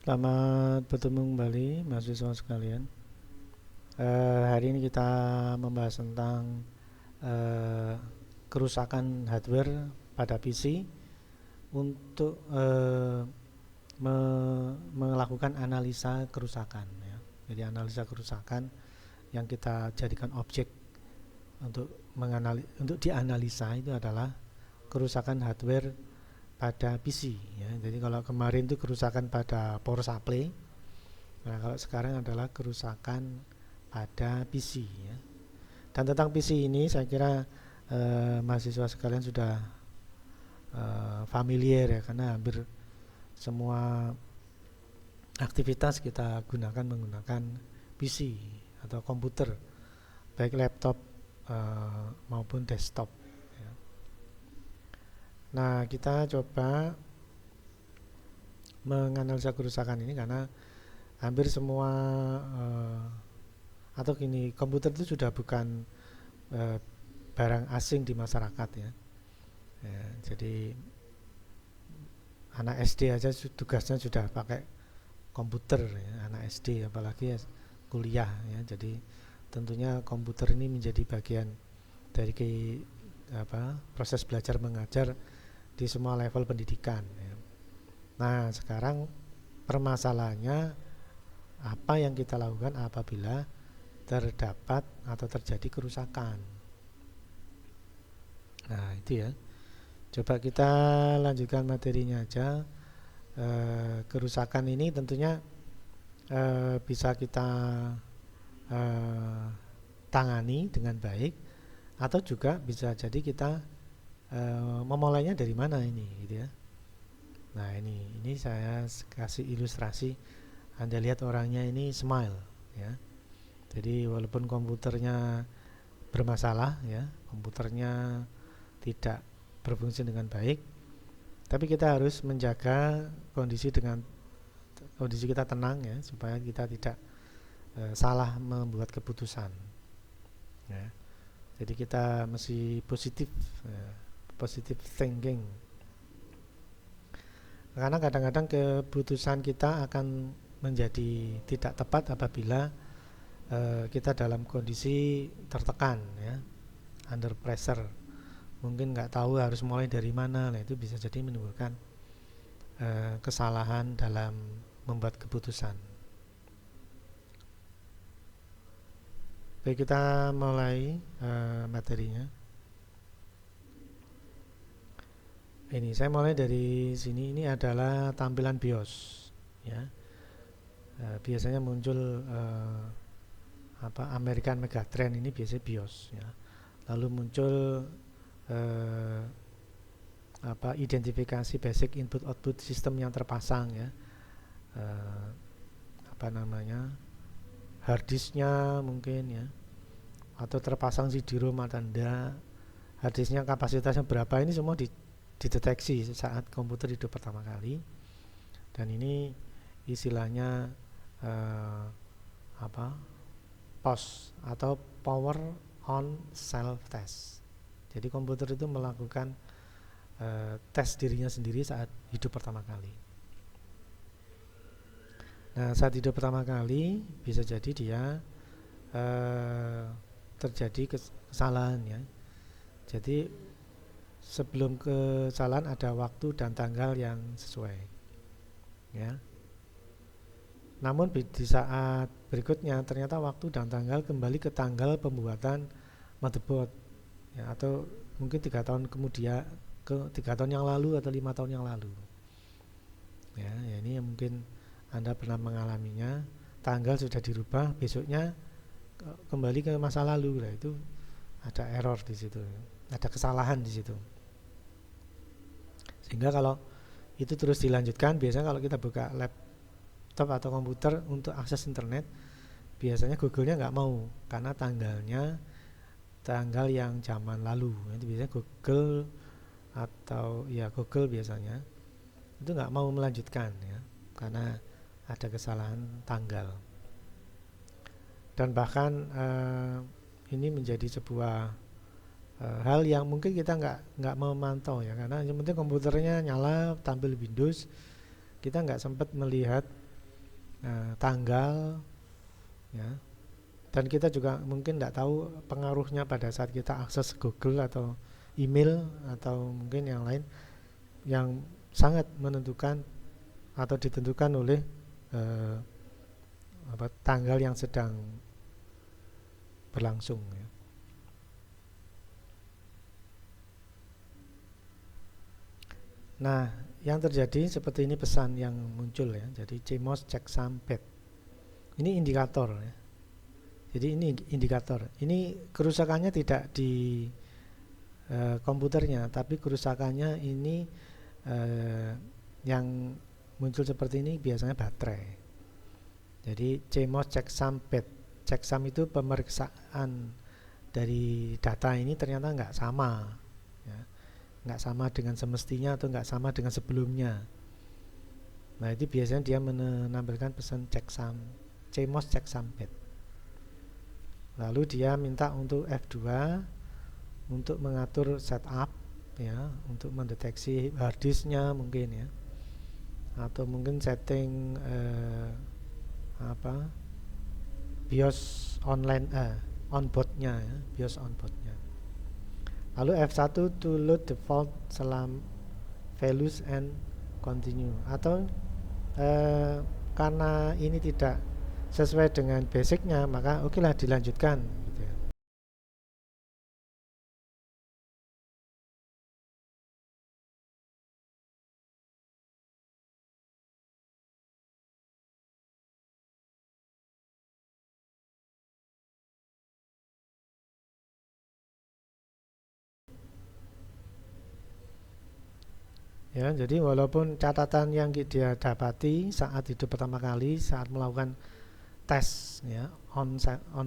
Selamat bertemu kembali mahasiswa sekalian. Hari ini kita membahas tentang eh, kerusakan hardware pada PC untuk melakukan analisa kerusakan. Ya. Jadi analisa kerusakan yang kita jadikan objek untuk dianalisa itu adalah kerusakan hardware pada PC. Ya. Jadi kalau kemarin itu kerusakan pada power supply. Nah, kalau sekarang adalah kerusakan pada PC ya. Dan tentang PC ini saya kira mahasiswa sekalian sudah familiar ya, karena hampir semua aktivitas kita gunakan menggunakan PC atau komputer, baik laptop maupun desktop ya. Nah, kita coba menganalisa kerusakan ini karena hampir semua atau gini, komputer itu sudah bukan barang asing di masyarakat ya. Ya, jadi anak SD aja tugasnya sudah pakai komputer ya, anak SD apalagi ya, kuliah ya. Jadi tentunya komputer ini menjadi bagian dari proses belajar mengajar di semua level pendidikan ya. Nah, sekarang permasalahannya apa yang kita lakukan apabila terdapat atau terjadi kerusakan. Nah, itu ya. Coba kita lanjutkan materinya aja. Kerusakan ini tentunya bisa kita tangani dengan baik, atau juga bisa jadi kita memulainya dari mana ini, gitu ya. Nah, ini saya kasih ilustrasi. Anda lihat orangnya ini smile, ya. Jadi walaupun komputernya bermasalah, ya, komputernya tidak berfungsi dengan baik, tapi kita harus menjaga kondisi kita tenang ya, supaya kita tidak salah membuat keputusan. Ya. Jadi kita mesti positif, positive thinking. Karena kadang-kadang keputusan kita akan menjadi tidak tepat apabila kita dalam kondisi tertekan ya, under pressure, mungkin nggak tahu harus mulai dari mana. Nah, itu bisa jadi menimbulkan kesalahan dalam membuat keputusan. Baik, kita mulai materinya. Ini saya mulai dari sini. Ini adalah tampilan BIOS ya. Biasanya muncul American Megatrend, ini biasanya BIOS ya. Lalu muncul identifikasi basic input output sistem yang terpasang ya, harddisknya mungkin ya, atau terpasang CD-ROM atau enggak, harddisknya kapasitasnya berapa, ini semua dideteksi saat komputer hidup pertama kali. Dan ini istilahnya POS atau power on self test. Jadi komputer itu melakukan tes dirinya sendiri saat hidup pertama kali. Nah, saat hidup pertama kali bisa jadi dia terjadi kesalahan ya. Jadi sebelum kesalahan ada waktu dan tanggal yang sesuai ya. Namun di saat berikutnya ternyata waktu dan tanggal kembali ke tanggal pembuatan motherboard ya, atau mungkin 3 tahun kemudian, ke 3 tahun yang lalu atau 5 tahun yang lalu ya. Ini mungkin Anda pernah mengalaminya, tanggal sudah dirubah, besoknya kembali ke masa lalu. Nah, itu ada error di situ, ada kesalahan di situ. Sehingga kalau itu terus dilanjutkan, biasanya kalau kita buka laptop atau komputer untuk akses internet, biasanya Google-nya nggak mau, karena tanggal yang zaman lalu. Itu biasanya Google biasanya itu nggak mau melanjutkan ya, karena ada kesalahan tanggal. Dan bahkan ini menjadi sebuah hal yang mungkin kita nggak memantau ya, karena yang penting komputernya nyala, tampil Windows, kita nggak sempat melihat tanggal, ya. Dan kita juga mungkin tidak tahu pengaruhnya pada saat kita akses Google atau email atau mungkin yang lain yang sangat menentukan atau ditentukan oleh eh, tanggal yang sedang berlangsung, ya. Nah, yang terjadi seperti ini pesan yang muncul, ya. Jadi CMOS checksum bad. Ini indikator, ya. Jadi ini indikator. Ini kerusakannya tidak di komputernya, tapi kerusakannya ini yang muncul seperti ini biasanya baterai. Jadi CMOS checksum bad. Checksum itu pemeriksaan dari data ini ternyata nggak sama, ya. Nggak sama dengan semestinya atau nggak sama dengan sebelumnya. Nah, itu biasanya dia menampilkan pesan checksum, CMOS checksum bad. Lalu dia minta untuk F2 untuk mengatur setup, ya, untuk mendeteksi harddisknya mungkin, ya, atau mungkin setting BIOS online onboardnya, ya, BIOS onboardnya. Lalu F1 to load default values and continue, atau karena ini tidak sesuai dengan basicnya maka oke lah dilanjutkan, gitu ya. Ya, jadi walaupun catatan yang dia dapati saat hidup pertama kali saat melakukan tes, ya, on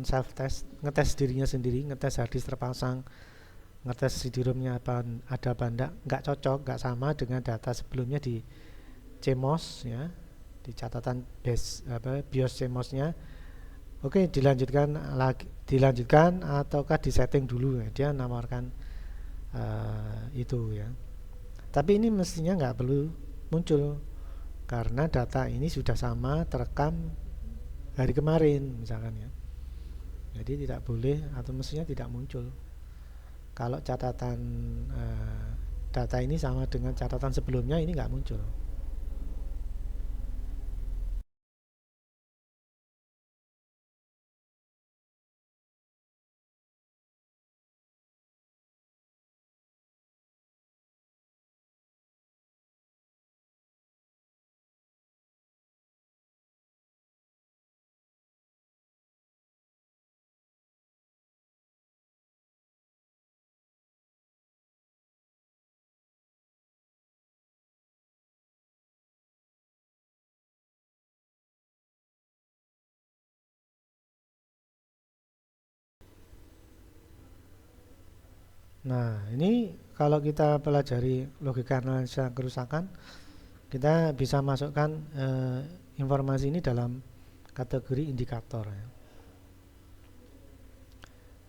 self test, ngetes dirinya sendiri, ngetes harddisk terpasang, ngetes CD-ROM-nya apa ada apa nggak cocok, nggak sama dengan data sebelumnya di CMOS, ya, di catatan BIOS CMOS-nya. Oke, dilanjutkan lagi, dilanjutkan ataukah disetting dulu, ya. Dia menawarkan itu, ya. Tapi ini mestinya nggak perlu muncul karena data ini sudah sama terekam hari kemarin misalkan, ya. Jadi tidak boleh atau mestinya tidak muncul. Kalau catatan data ini sama dengan catatan sebelumnya, ini nggak muncul. Nah, ini kalau kita pelajari logika analisa kerusakan, kita bisa masukkan informasi ini dalam kategori indikator, ya.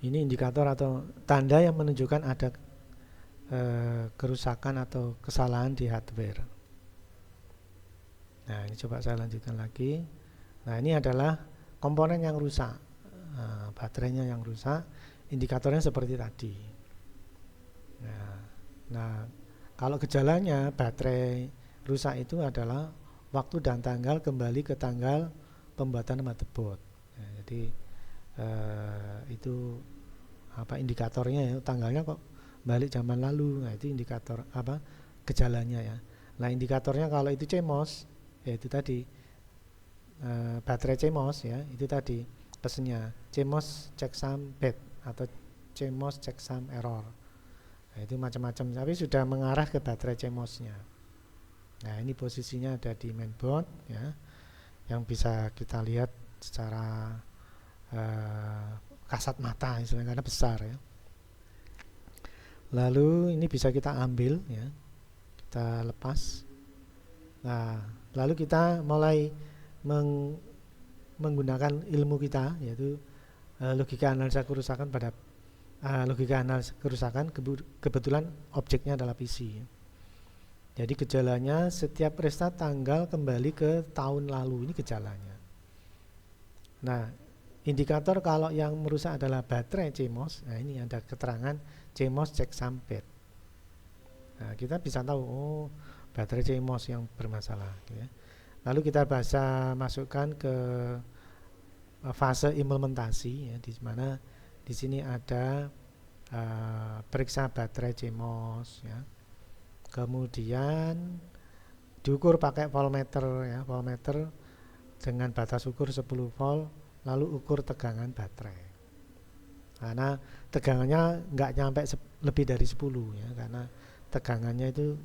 Ini indikator atau tanda yang menunjukkan ada kerusakan atau kesalahan di hardware. Nah, ini coba saya lanjutkan lagi. Nah, ini adalah komponen yang rusak, baterainya yang rusak, indikatornya seperti tadi. Nah, kalau gejalanya baterai rusak itu adalah waktu dan tanggal kembali ke tanggal pembuatan motherboard. Nah, jadi itu indikatornya, ya, tanggalnya kok balik zaman lalu. Nah, itu indikator gejalanya, ya. Nah, indikatornya kalau itu CMOS, ya itu tadi baterai CMOS, ya, itu tadi pesennya CMOS checksum bad atau CMOS checksum error. Nah, itu macam-macam, tapi sudah mengarah ke baterai CMOS-nya. Nah, ini posisinya ada di mainboard, ya, yang bisa kita lihat secara kasat mata istilahnya karena besar, ya. Lalu ini bisa kita ambil, ya, kita lepas. Nah, lalu kita mulai menggunakan ilmu kita, yaitu logika analisa kerusakan pada logika analisa kerusakan. Kebetulan objeknya adalah PC, ya. Jadi gejalanya setiap restart tanggal kembali ke tahun lalu, ini gejalanya. Nah, indikator kalau yang merusak adalah baterai CMOS. Nah, ini ada keterangan CMOS checksum pad. Nah, kita bisa tahu, oh, baterai CMOS yang bermasalah, ya. Lalu kita bisa masukkan ke fase implementasi, ya, di mana di sini ada periksa baterai CMOS, ya. Kemudian diukur pakai voltmeter, ya, voltmeter dengan batas ukur 10 volt, lalu ukur tegangan baterai. Karena tegangannya nggak nyampe lebih dari 10, ya, karena tegangannya itu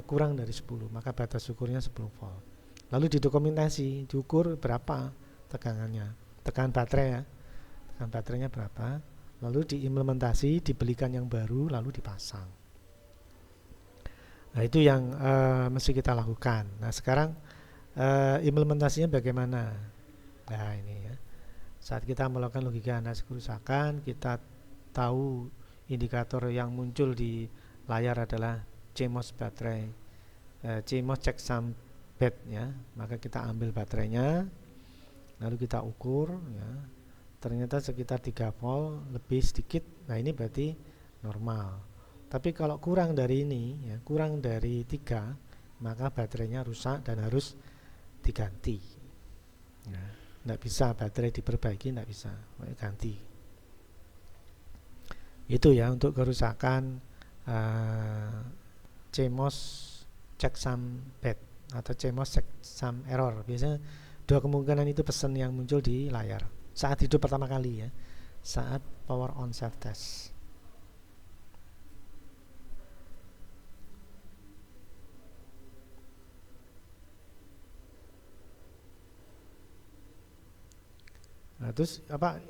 kurang dari 10, maka batas ukurnya 10 volt. Lalu didokumentasi, diukur berapa tegangannya, tegangan baterai, ya, tegangan baterainya berapa, lalu diimplementasi, dibelikan yang baru, lalu dipasang. Nah, itu yang mesti kita lakukan. Nah, sekarang implementasinya bagaimana? Nah, ini, ya. Saat kita melakukan logika analisis kerusakan, kita tahu indikator yang muncul di layar adalah CMOS baterai, CMOS checksum pad, ya. Maka kita ambil baterainya, lalu kita ukur, ya. Ternyata sekitar 3 volt lebih sedikit. Nah, ini berarti normal. Tapi kalau kurang dari ini, ya, kurang dari 3, maka baterainya rusak dan harus diganti. Ya, tidak bisa baterai diperbaiki, tidak bisa, ganti. Itu, ya, untuk kerusakan CMOS checksum pad atau CMOS checksum error. Biasanya dua kemungkinan itu pesan yang muncul di layar saat hidup pertama kali, ya, saat power on self test. Nah, terus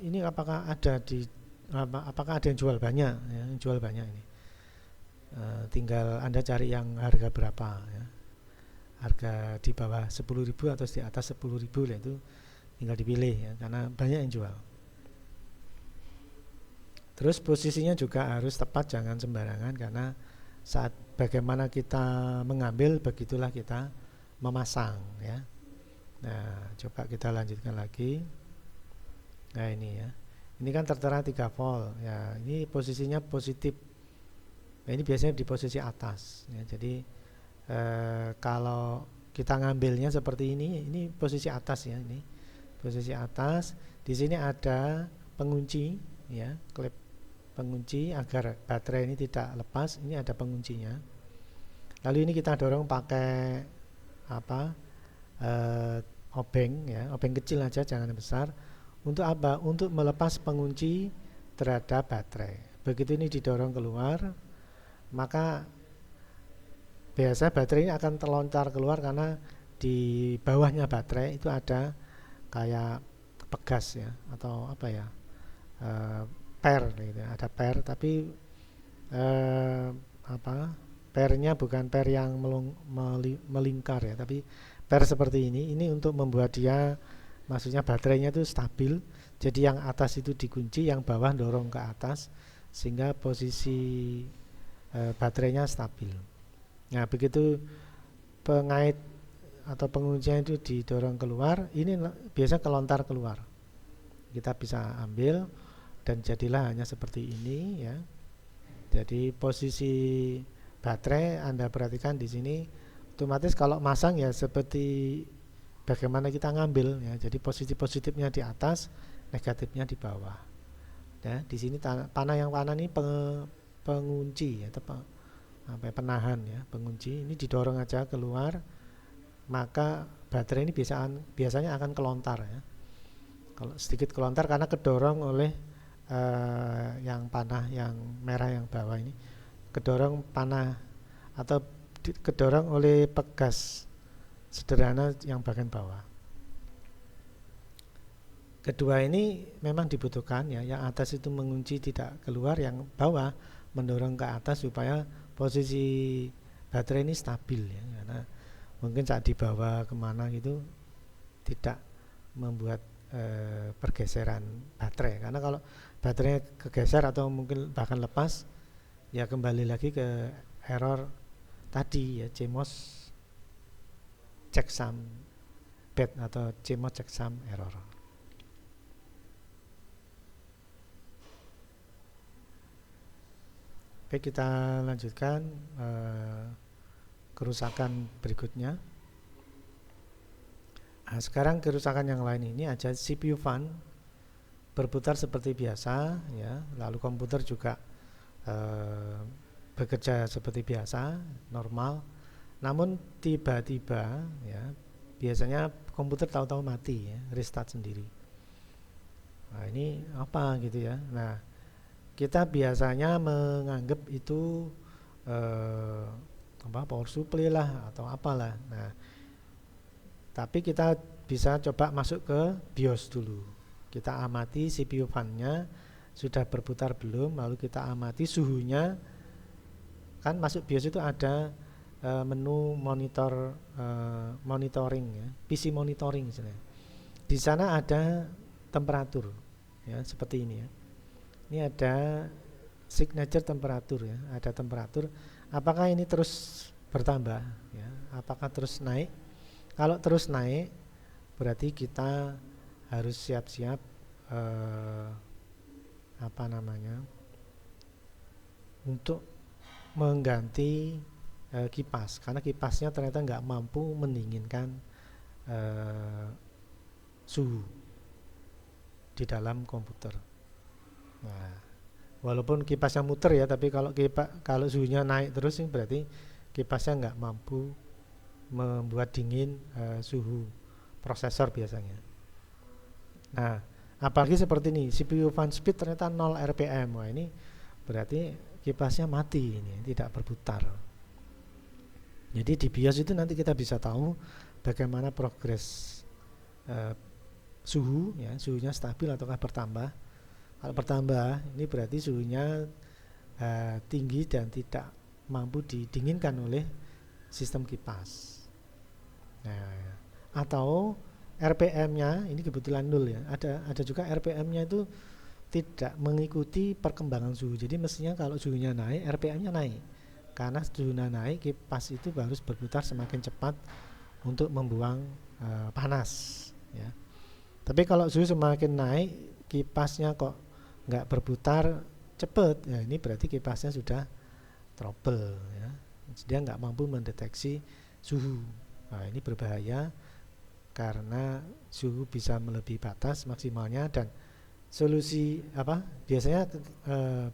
ini apakah ada apakah ada yang jual banyak, ya, yang jual banyak ini. Tinggal Anda cari yang harga berapa, ya. Harga di bawah 10.000 atau di atas 10.000, lah, itu tinggal dipilih, ya, karena banyak yang jual. Terus posisinya juga harus tepat, jangan sembarangan, karena saat bagaimana kita mengambil, begitulah kita memasang, ya. Nah, coba kita lanjutkan lagi. Nah, ini, ya. Ini kan tertera 3 volt, ya. Ini posisinya positif. Nah, ini biasanya di posisi atas, ya. Jadi kalau kita ngambilnya seperti ini posisi atas, ya. Ini posisi atas. Di sini ada pengunci, ya, klip pengunci agar baterai ini tidak lepas. Ini ada penguncinya. Lalu ini kita dorong pakai obeng, ya, obeng kecil aja, jangan besar. Untuk apa? Untuk melepas pengunci terhadap baterai. Begitu ini didorong keluar, maka biasa baterai ini akan terlontar keluar, karena di bawahnya baterai itu ada kayak pegas, ya, atau per, gitu. Ada per, tapi pernya bukan per yang melingkar, ya, tapi per seperti ini untuk membuat dia, maksudnya baterainya itu stabil. Jadi yang atas itu dikunci, yang bawah dorong ke atas, sehingga posisi baterainya stabil. Nah, begitu pengait atau penguncian itu didorong keluar, ini biasa kelontar keluar. Kita bisa ambil dan jadilah hanya seperti ini, ya. Jadi posisi baterai Anda perhatikan di sini, otomatis kalau masang, ya, seperti bagaimana kita ngambil, ya. Jadi posisi positifnya di atas, negatifnya di bawah. Ya, di sini panah yang panah ini pengunci, ya, penahan, ya, pengunci. Ini didorong aja keluar, maka baterai ini biasanya akan kelontar, ya. Kalau sedikit kelontar karena kedorong oleh yang panah yang merah yang bawah ini, kedorong panah atau kedorong oleh pegas sederhana yang bagian bawah. Kedua ini memang dibutuhkan, ya, yang atas itu mengunci tidak keluar, yang bawah mendorong ke atas supaya posisi baterai ini stabil, ya, karena mungkin saat dibawa kemana gitu tidak membuat pergeseran baterai. Karena kalau baterainya kegeser atau mungkin bahkan lepas, ya kembali lagi ke error tadi, ya, CMOS checksum pad atau CMOS checksum error. Baik, kita lanjutkan kerusakan berikutnya. Nah, sekarang kerusakan yang lain ini ada CPU fan berputar seperti biasa ya, lalu komputer juga bekerja seperti biasa, normal. Namun tiba-tiba ya, biasanya komputer tahu-tahu mati ya, restart sendiri. Nah, ini apa gitu ya. Nah, kita biasanya menganggap itu power supply lah atau apalah. Nah, tapi kita bisa coba masuk ke BIOS dulu. Kita amati CPU fan-nya sudah berputar belum, lalu kita amati suhunya. Kan masuk BIOS itu ada menu monitor monitoring ya, PC monitoring misalnya. Di sana ada temperatur ya, seperti ini ya. Ini ada signature temperatur ya, ada temperatur. Apakah ini terus bertambah ya? Apakah terus naik? Kalau terus naik berarti kita harus siap-siap untuk mengganti kipas, karena kipasnya ternyata nggak mampu mendinginkan suhu di dalam komputer. Nah, walaupun kipasnya muter ya, tapi kalau suhunya naik terus ini berarti kipasnya nggak mampu membuat dingin suhu prosesor biasanya. Nah, apalagi seperti ini, CPU fan speed ternyata 0 rpm. Wah, ini berarti kipasnya mati, ini tidak berputar. Jadi di BIOS itu nanti kita bisa tahu bagaimana progres suhu ya, suhunya stabil ataukah bertambah. Kalau bertambah ini berarti suhunya tinggi dan tidak mampu didinginkan oleh sistem kipas. Nah, atau RPM-nya ini kebetulan 0 ya. Ada juga RPM-nya itu tidak mengikuti perkembangan suhu. Jadi mestinya kalau suhunya naik, RPM-nya naik. Karena suhunya naik, kipas itu harus berputar semakin cepat untuk membuang panas ya. Tapi kalau suhu semakin naik, kipasnya kok nggak berputar cepat, ya ini berarti kipasnya sudah trouble ya. Dia nggak mampu mendeteksi suhu. Nah, ini berbahaya karena suhu bisa melebihi batas maksimalnya. Dan solusi apa? Biasanya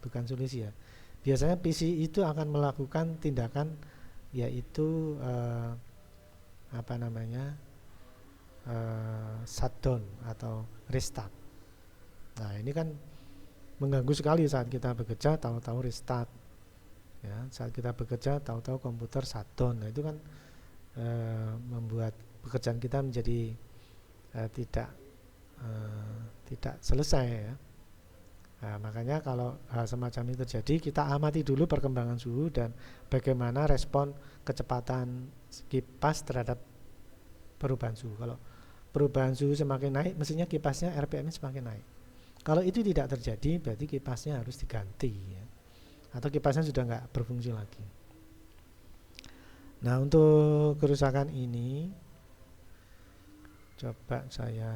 bukan solusi ya. Biasanya PC itu akan melakukan tindakan yaitu shutdown atau restart. Nah, ini kan mengganggu sekali saat kita bekerja tahu-tahu restart. Ya, saat kita bekerja tahu-tahu komputer shutdown. Nah, itu kan membuat pekerjaan kita menjadi tidak selesai ya. Nah, makanya kalau hal semacam ini terjadi, kita amati dulu perkembangan suhu dan bagaimana respon kecepatan kipas terhadap perubahan suhu. Kalau perubahan suhu semakin naik, mestinya kipasnya RPM-nya semakin naik. Kalau itu tidak terjadi, berarti kipasnya harus diganti ya. Atau kipasnya sudah nggak berfungsi lagi. Nah, untuk kerusakan ini coba saya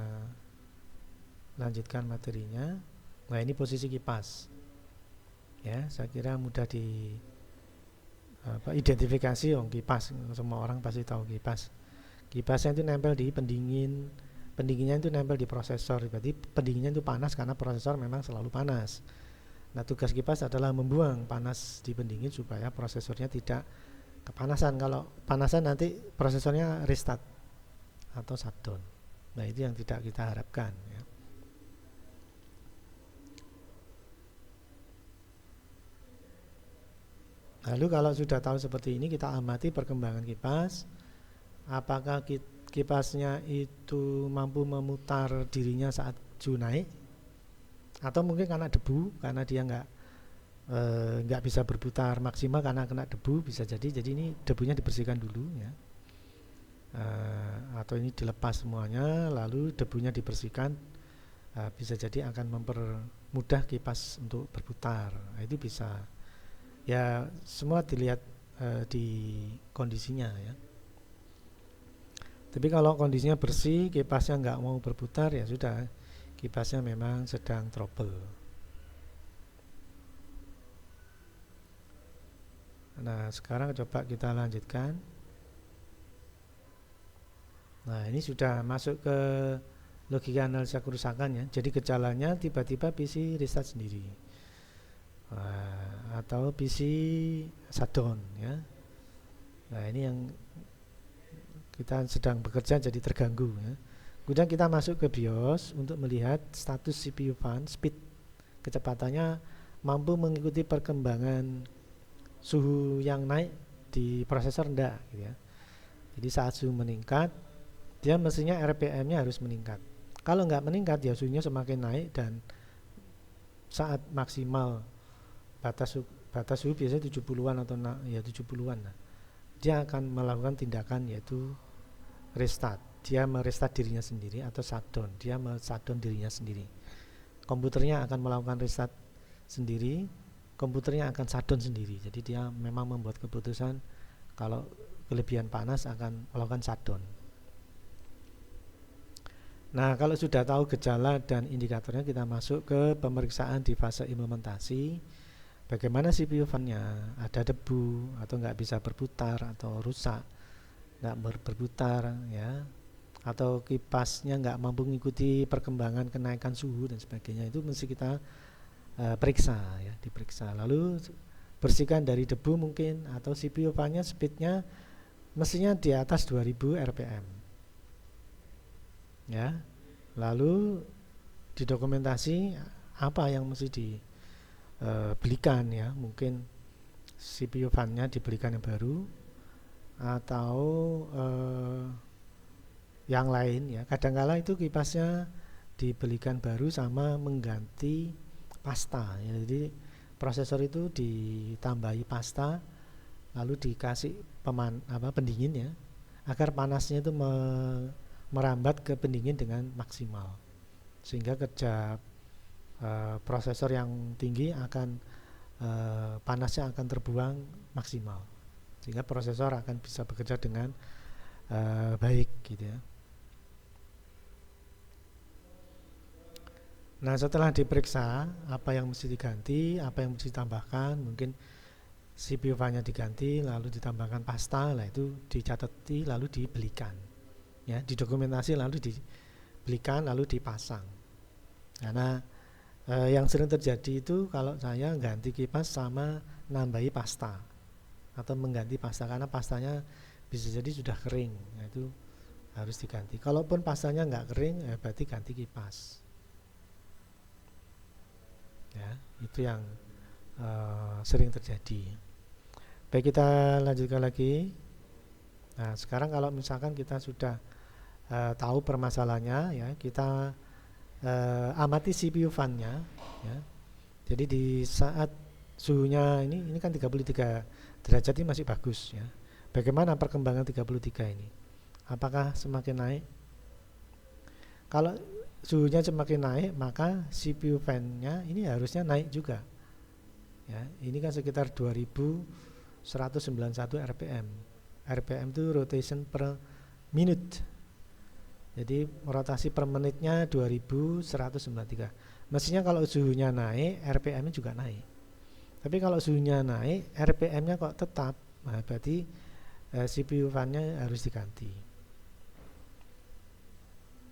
lanjutkan materinya. Nah, ini posisi kipas ya, saya kira mudah identifikasi. Kipas, semua orang pasti tahu kipas. Kipasnya itu nempel di pendinginnya itu nempel di prosesor, berarti pendinginnya itu panas karena prosesor memang selalu panas. Nah, tugas kipas adalah membuang panas di pendingin supaya prosesornya tidak kepanasan. Kalau panasan nanti prosesornya restart atau shutdown. Nah, itu yang tidak kita harapkan ya. Lalu kalau sudah tahu seperti ini, kita amati perkembangan kipas. Apakah kipasnya itu mampu memutar dirinya saat suhu naik, atau mungkin karena debu, karena dia nggak bisa berputar maksimal karena kena debu, bisa jadi ini debunya dibersihkan dulu ya. Atau ini dilepas semuanya lalu debunya dibersihkan, bisa jadi akan mempermudah kipas untuk berputar. Nah, itu bisa ya, semua dilihat di kondisinya ya. Tapi kalau kondisinya bersih, kipasnya nggak mau berputar, ya sudah, kipasnya memang sedang trouble. Nah, sekarang coba kita lanjutkan. Nah, ini sudah masuk ke logika analisa kerusakan ya. Jadi gejalanya tiba-tiba PC restart sendiri. Nah, atau PC shutdown ya. Nah, ini yang kita sedang bekerja jadi terganggu ya. Kemudian kita masuk ke BIOS untuk melihat status CPU fan, speed, kecepatannya mampu mengikuti perkembangan suhu yang naik di prosesor enggak gitu ya. Jadi saat suhu meningkat, dia mestinya RPM-nya harus meningkat. Kalau nggak meningkat ya suhunya semakin naik, dan saat maksimal batas suhu biasanya 70-an atau ya 70-an lah. Dia akan melakukan tindakan yaitu restart. Dia merestart dirinya sendiri, atau shutdown. Dia shutdown dirinya sendiri. Komputernya akan melakukan restart sendiri, komputernya akan shutdown sendiri. Jadi dia memang membuat keputusan kalau kelebihan panas akan melakukan shutdown. Nah, kalau sudah tahu gejala dan indikatornya, kita masuk ke pemeriksaan di fase implementasi. Bagaimana CPU fan-nya? Ada debu atau nggak bisa berputar atau rusak, nggak berputar ya, atau kipasnya nggak mampu mengikuti perkembangan kenaikan suhu dan sebagainya. Itu mesti kita periksa ya, diperiksa. Lalu bersihkan dari debu mungkin, atau CPU fan-nya speednya mestinya di atas 2000 rpm ya. Lalu didokumentasi apa yang mesti dibelikan ya, mungkin CPU fan-nya dibelikan yang baru atau yang lain ya. Kadangkala itu kipasnya dibelikan baru sama mengganti pasta ya. Jadi prosesor itu ditambahi pasta, lalu dikasih pendingin ya, agar panasnya itu merambat ke pendingin dengan maksimal, sehingga kerja prosesor yang tinggi akan panasnya akan terbuang maksimal, sehingga prosesor akan bisa bekerja dengan baik gitu ya. Nah, setelah diperiksa apa yang mesti diganti, apa yang mesti ditambahkan, mungkin CPU fan-nya diganti lalu ditambahkan pasta, lah itu dicatati lalu dibelikan ya, didokumentasi lalu dibelikan lalu dipasang. Karena yang sering terjadi itu kalau saya ganti kipas sama nambahi pasta atau mengganti pasta, karena pastanya bisa jadi sudah kering, nah itu harus diganti. Kalaupun pastanya nggak kering ya berarti ganti kipas ya. Itu yang sering terjadi. Baik, kita lanjutkan lagi. Nah, sekarang kalau misalkan kita sudah tahu permasalahannya ya, kita amati CPU fan-nya ya. Jadi di saat suhunya ini kan 33 derajat ini masih bagus ya. Bagaimana perkembangan 33 ini? Apakah semakin naik? Kalau suhunya semakin naik, maka CPU fan-nya ini harusnya naik juga ya. Ini kan sekitar 2191 rpm. RPM itu rotation per minute. Jadi rotasi per menitnya 2193. Mestinya kalau suhunya naik, RPM-nya juga naik. Tapi kalau suhunya naik, RPM-nya kok tetap, nah berarti CPU fan-nya harus diganti.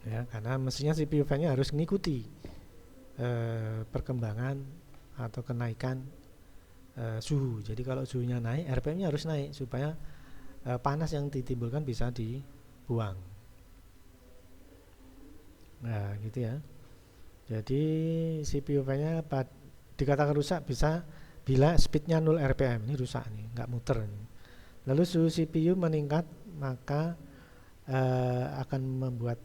Ya, karena mestinya CPU fan-nya harus mengikuti perkembangan atau kenaikan suhu. Jadi kalau suhunya naik, RPM-nya harus naik supaya panas yang ditimbulkan bisa dibuang. Nah, gitu ya. Jadi CPU fan-nya dikatakan rusak bisa bila speednya 0 rpm. Ini rusak nih, nggak muter nih. Lalu suhu CPU meningkat, maka akan membuat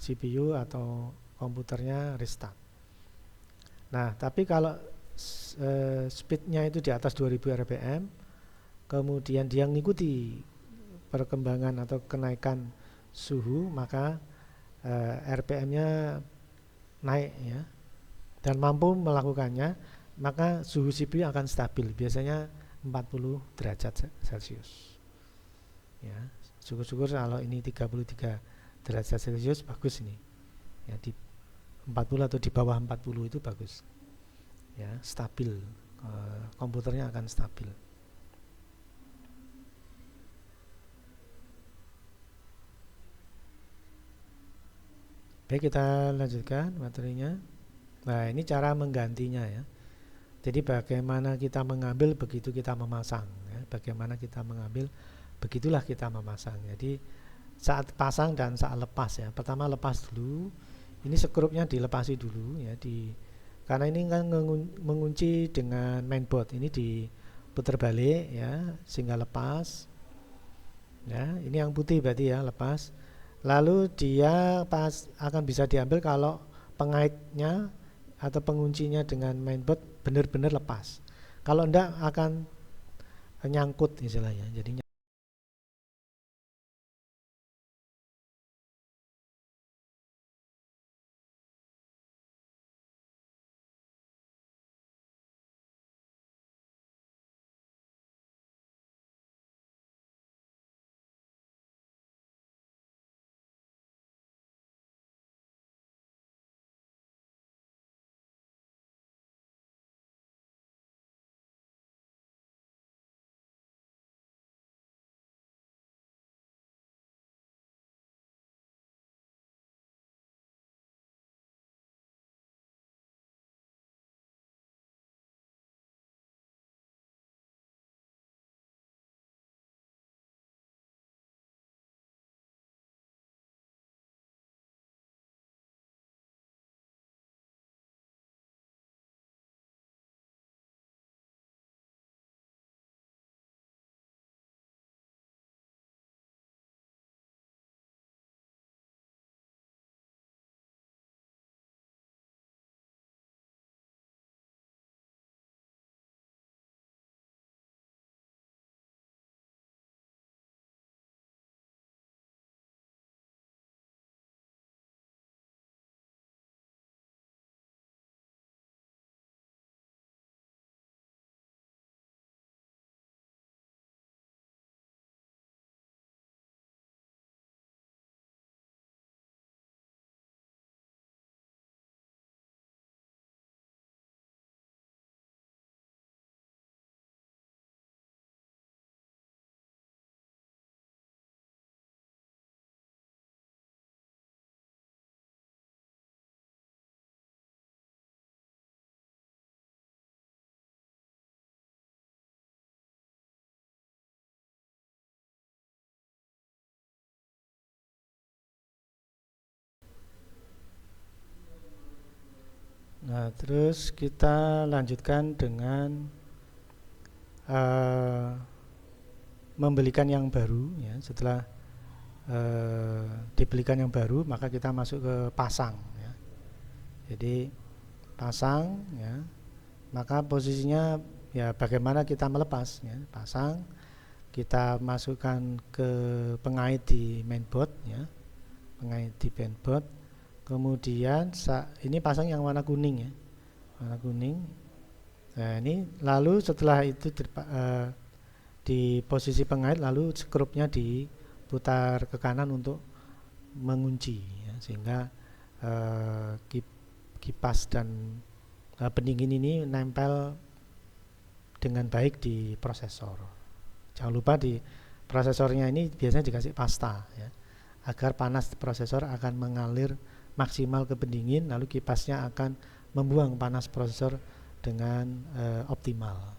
CPU atau komputernya restart. Nah, tapi kalau speednya itu di atas 2000 rpm, kemudian dia mengikuti perkembangan atau kenaikan suhu, maka RPM-nya naik ya, dan mampu melakukannya, maka suhu CPU akan stabil, biasanya 40 derajat Celcius ya. Syukur-syukur kalau ini 33 derajat Celcius bagus ini ya, di 40 atau di bawah 40 itu bagus ya, stabil komputernya akan stabil. Baik, kita lanjutkan materinya. Nah, ini cara menggantinya ya. Jadi bagaimana kita mengambil, begitu kita memasang ya. Bagaimana kita mengambil, begitulah kita memasang. Jadi saat pasang dan saat lepas ya. Pertama lepas dulu. Ini skrupnya dilepasi dulu ya, karena ini kan mengunci dengan mainboard. Ini diputar balik ya sehingga lepas. Ya, ini yang putih berarti ya lepas. Lalu dia akan bisa diambil kalau pengaitnya atau penguncinya dengan mainboard benar-benar lepas. Kalau enggak akan nyangkut istilahnya. Jadi nah, terus kita lanjutkan dengan uh, membelikan yang baru ya. Setelah dibelikan yang baru, maka kita masuk ke pasang ya. Jadi pasang ya, maka posisinya ya bagaimana kita melepas ya. Pasang, kita masukkan ke pengait di mainboard ya, pengait di mainboard. Kemudian ini pasang yang warna kuning ya, warna kuning. Nah ini lalu setelah itu di posisi pengait, lalu skrupnya diputar ke kanan untuk mengunci ya, sehingga kipas dan pendingin ini nempel dengan baik di prosesor. Jangan lupa di prosesornya ini biasanya dikasih pasta ya, agar panas prosesor akan mengalir maksimal ke pendingin, lalu kipasnya akan membuang panas prosesor dengan optimal.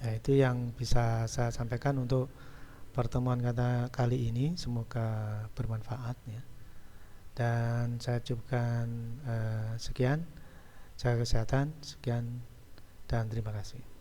Nah, itu yang bisa saya sampaikan untuk pertemuan kali ini. Semoga bermanfaat ya. Dan saya cukupkan sekian. Jaga kesehatan. Sekian dan terima kasih.